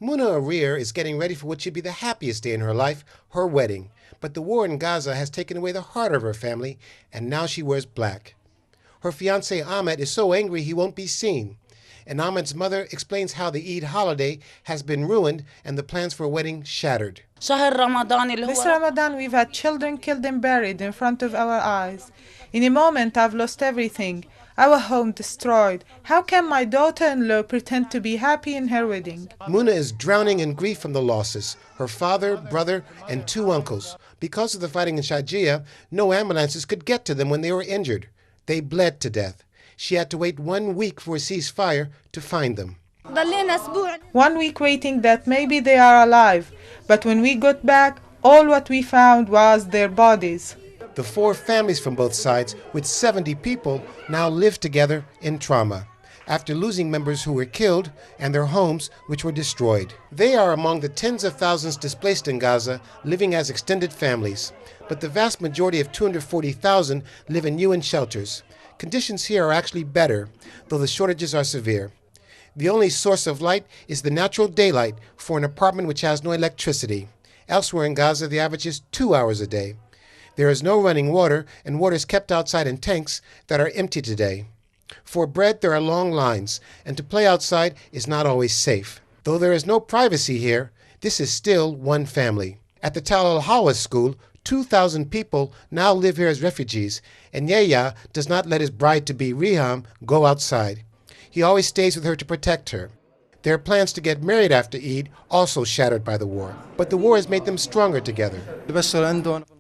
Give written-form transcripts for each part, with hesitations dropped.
Muna Arir is getting ready for what should be the happiest day in her life, her wedding. But the war in Gaza has taken away the heart of her family, and now she wears black. Her fiance Ahmed is so angry he won't be seen. And Ahmed's mother explains how the Eid holiday has been ruined and the plans for a wedding shattered. This Ramadan we've had children killed and buried in front of our eyes. In a moment I've lost everything. Our home destroyed. How can my daughter-in-law pretend to be happy in her wedding? Muna is drowning in grief from the losses. Her father, brother, and 2 uncles. Because of the fighting in Shejaiya, no ambulances could get to them when they were injured. They bled to death. She had to wait 1 week for a ceasefire to find them. 1 week waiting that maybe they are alive. But when we got back, all what we found was their bodies. The 4 families from both sides, with 70 people, now live together in trauma, after losing members who were killed and their homes which were destroyed. They are among the tens of thousands displaced in Gaza, living as extended families. But the vast majority of 240,000 live in UN shelters. Conditions here are actually better, though the shortages are severe. The only source of light is the natural daylight for an apartment which has no electricity. Elsewhere in Gaza, the average is 2 hours a day. There is no running water, and water is kept outside in tanks that are empty today. For bread, there are long lines, and to play outside is not always safe. Though there is no privacy here, this is still one family. At the Tal al-Hawa school, 2,000 people now live here as refugees, and Shejaiya does not let his bride-to-be Riham go outside. He always stays with her to protect her. Their plans to get married after Eid also shattered by the war. But the war has made them stronger together.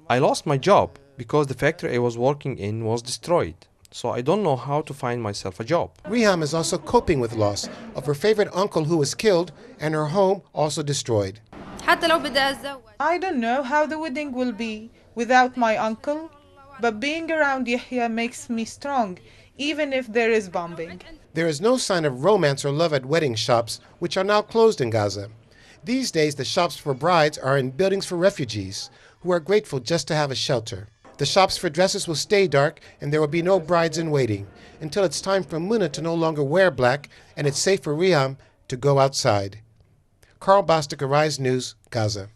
I lost my job because the factory I was working in was destroyed. So I don't know how to find myself a job. Riham is also coping with loss of her favorite uncle who was killed and her home also destroyed. I don't know how the wedding will be without my uncle, but being around Yahya makes me strong, even if there is bombing. There is no sign of romance or love at wedding shops, which are now closed in Gaza. These days, the shops for brides are in buildings for refugees, who are grateful just to have a shelter. The shops for dresses will stay dark, and there will be no brides in waiting, until it's time for Muna to no longer wear black, and it's safe for Riham to go outside. Carl Bostic, Arise News, Gaza.